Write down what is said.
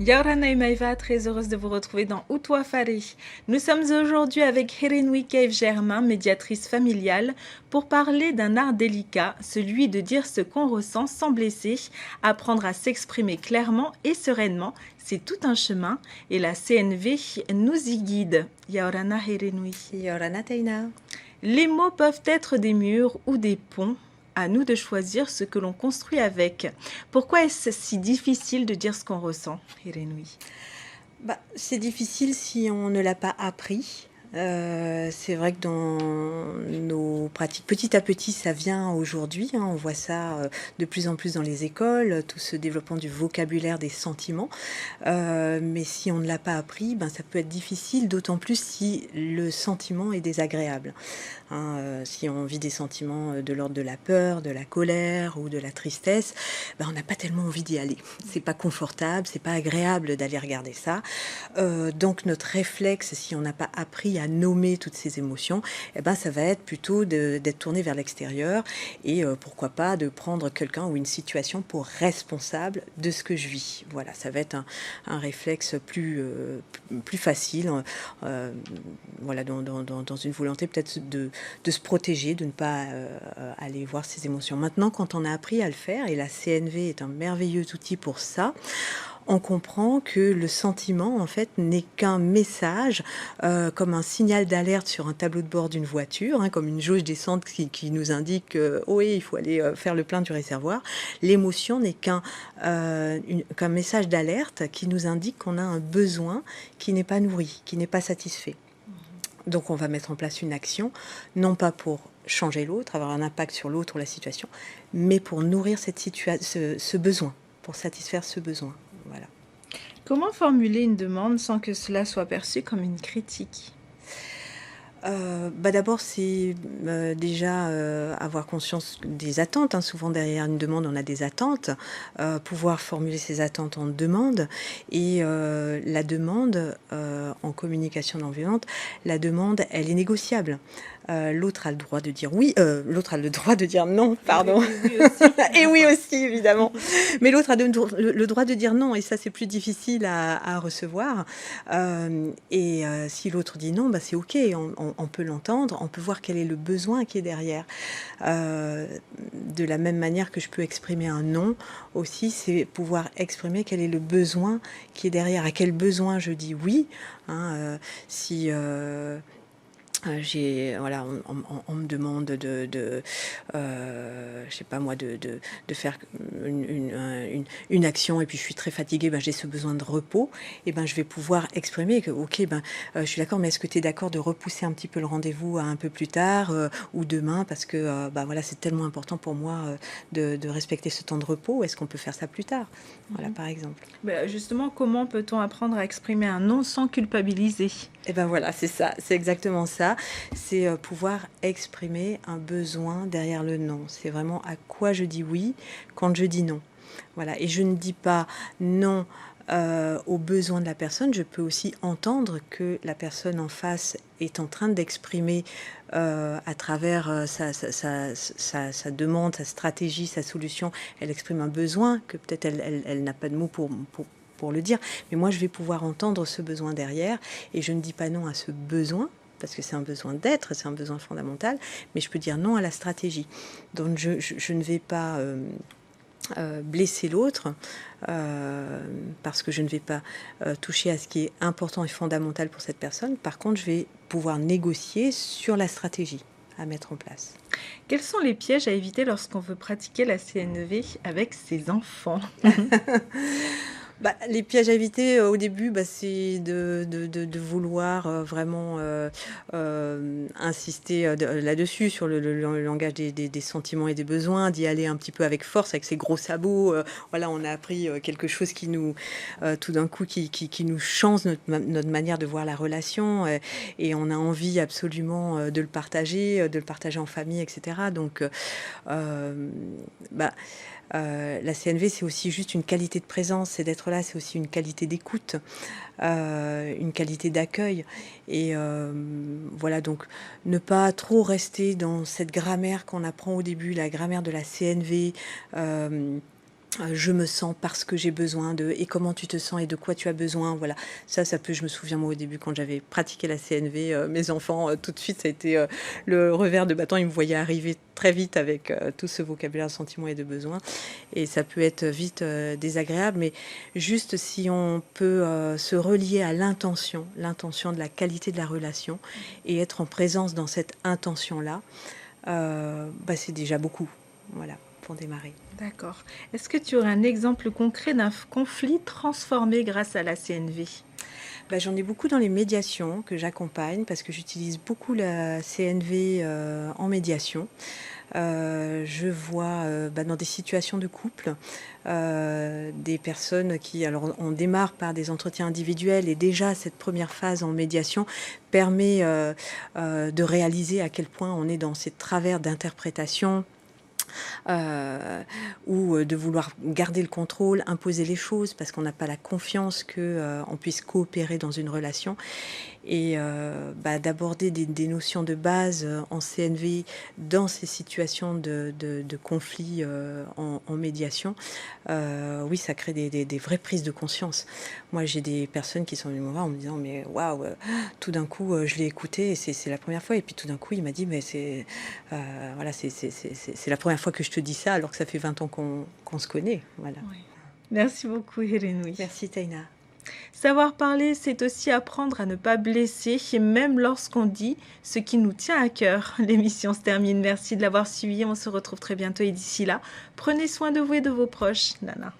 Yaurana et Maïva, très heureuse de vous retrouver dans Outwa Fari. Nous sommes aujourd'hui avec Hirinwi Cave Germain, médiatrice familiale, pour parler d'un art délicat, celui de dire ce qu'on ressent sans blesser, apprendre à s'exprimer clairement et sereinement. C'est tout un chemin et la CNV nous y guide. Yaurana Hirinwi. Yorana Taina. Les mots peuvent être des murs ou des ponts. À nous de choisir ce que l'on construit avec. Pourquoi est-ce si difficile de dire ce qu'on ressent, Hirinwi? C'est difficile si on ne l'a pas appris. C'est vrai que dans nos pratiques, petit à petit, ça vient aujourd'hui. On voit ça de plus en plus dans les écoles, tout ce développement du vocabulaire des sentiments. Mais si on ne l'a pas appris, ça peut être difficile, d'autant plus si le sentiment est désagréable. Si on vit des sentiments de l'ordre de la peur, de la colère ou de la tristesse, on n'a pas tellement envie d'y aller. C'est pas confortable, c'est pas agréable d'aller regarder ça. Donc notre réflexe, si on n'a pas appris à nommer toutes ces émotions, ça va être plutôt d'être tourné vers l'extérieur et pourquoi pas de prendre quelqu'un ou une situation pour responsable de ce que je vis. Voilà, ça va être un réflexe plus facile, voilà, dans une volonté peut-être de se protéger, de ne pas aller voir ses émotions. Maintenant, quand on a appris à le faire, et la CNV est un merveilleux outil pour ça, on comprend que le sentiment, en fait, n'est qu'un message, comme un signal d'alerte sur un tableau de bord d'une voiture, comme une jauge d'essence qui nous indique oh oui, il faut aller faire le plein du réservoir. L'émotion n'est qu'un message d'alerte qui nous indique qu'on a un besoin qui n'est pas nourri, qui n'est pas satisfait. Donc on va mettre en place une action, non pas pour changer l'autre, avoir un impact sur l'autre ou la situation, mais pour nourrir ce besoin, pour satisfaire ce besoin. Voilà. Comment formuler une demande sans que cela soit perçu comme une critique? D'abord, c'est déjà avoir conscience des attentes. Souvent, derrière une demande, on a des attentes. Pouvoir formuler ces attentes en demande. Et la demande, en communication non violente, la demande, elle est négociable. L'autre a le droit de dire oui, l'autre a le droit de dire non, pardon. Oui aussi. Et oui aussi, évidemment. Mais l'autre a le droit de dire non, et ça, c'est plus difficile à recevoir. Si l'autre dit non, c'est OK, on peut l'entendre, on peut voir quel est le besoin qui est derrière. De la même manière que je peux exprimer un non, aussi, c'est pouvoir exprimer quel est le besoin qui est derrière, à quel besoin je dis oui. Si... voilà, on me demande je sais pas moi, de faire une action et puis je suis très fatiguée, j'ai ce besoin de repos, et je vais pouvoir exprimer que ok, je suis d'accord, mais est-ce que tu es d'accord de repousser un petit peu le rendez-vous à un peu plus tard ou demain, parce que voilà, c'est tellement important pour moi de respecter ce temps de repos, est-ce qu'on peut faire ça plus tard, voilà, par exemple. Justement, comment peut-on apprendre à exprimer un non sans culpabiliser? Et voilà, c'est ça, c'est exactement ça. C'est pouvoir exprimer un besoin derrière le non. C'est vraiment à quoi je dis oui quand je dis non. Voilà, et je ne dis pas non aux besoins de la personne. Je peux aussi entendre que la personne en face est en train d'exprimer à travers sa demande, sa stratégie, sa solution. Elle exprime un besoin que peut-être elle n'a pas de mots pour le dire, mais moi je vais pouvoir entendre ce besoin derrière, et je ne dis pas non à ce besoin parce que c'est un besoin d'être, c'est un besoin fondamental, mais je peux dire non à la stratégie. Donc je ne vais pas blesser l'autre parce que je ne vais pas toucher à ce qui est important et fondamental pour cette personne. Par contre, je vais pouvoir négocier sur la stratégie à mettre en place. Quels sont les pièges à éviter lorsqu'on veut pratiquer la CNV avec ses enfants? Les pièges à éviter au début, c'est de vouloir vraiment insister là-dessus, sur le langage des sentiments et des besoins, d'y aller un petit peu avec force, avec ses gros sabots. Voilà, on a appris quelque chose qui nous, tout d'un coup, qui nous change notre manière de voir la relation, et on a envie absolument de le partager en famille, etc. Donc, la CNV, c'est aussi juste une qualité de présence, c'est d'être là, c'est aussi une qualité d'écoute, une qualité d'accueil. Et voilà, donc ne pas trop rester dans cette grammaire qu'on apprend au début, la grammaire de la CNV, Je me sens parce que j'ai besoin de et comment tu te sens et de quoi tu as besoin, voilà. Ça peut je me souviens moi au début quand j'avais pratiqué la CNV, mes enfants, tout de suite ça a été, le revers de bâton. Ils me voyaient arriver très vite avec, tout ce vocabulaire de sentiments et de besoins et ça peut être vite, désagréable, mais juste si on peut, se relier à l'intention de la qualité de la relation et être en présence dans cette intention-là, c'est déjà beaucoup, voilà, pour démarrer. D'accord. Est-ce que tu aurais un exemple concret d'un conflit transformé grâce à la CNV? J'en ai beaucoup dans les médiations que j'accompagne parce que j'utilise beaucoup la CNV, en médiation. Je vois, dans des situations de couple, des personnes qui alors on démarre par des entretiens individuels et déjà cette première phase en médiation permet, de réaliser à quel point on est dans ces travers d'interprétation, ou de vouloir garder le contrôle, imposer les choses parce qu'on n'a pas la confiance que, on puisse coopérer dans une relation et d'aborder des notions de base, en CNV dans ces situations de conflit, en médiation, oui, ça crée des vraies prises de conscience. Moi, j'ai des personnes qui sont venues me voir en me disant: «Mais waouh, tout d'un coup, je l'ai écouté et c'est la première fois» et puis tout d'un coup, il m'a dit: «Mais voilà, c'est la première fois que je te dis ça alors que ça fait 20 ans qu'on se connaît». Voilà. Oui. Merci beaucoup, Hérénoui. Merci Taïna. Savoir parler, c'est aussi apprendre à ne pas blesser, même lorsqu'on dit ce qui nous tient à cœur. L'émission se termine. Merci de l'avoir suivi. On se retrouve très bientôt et d'ici là, prenez soin de vous et de vos proches. Nana.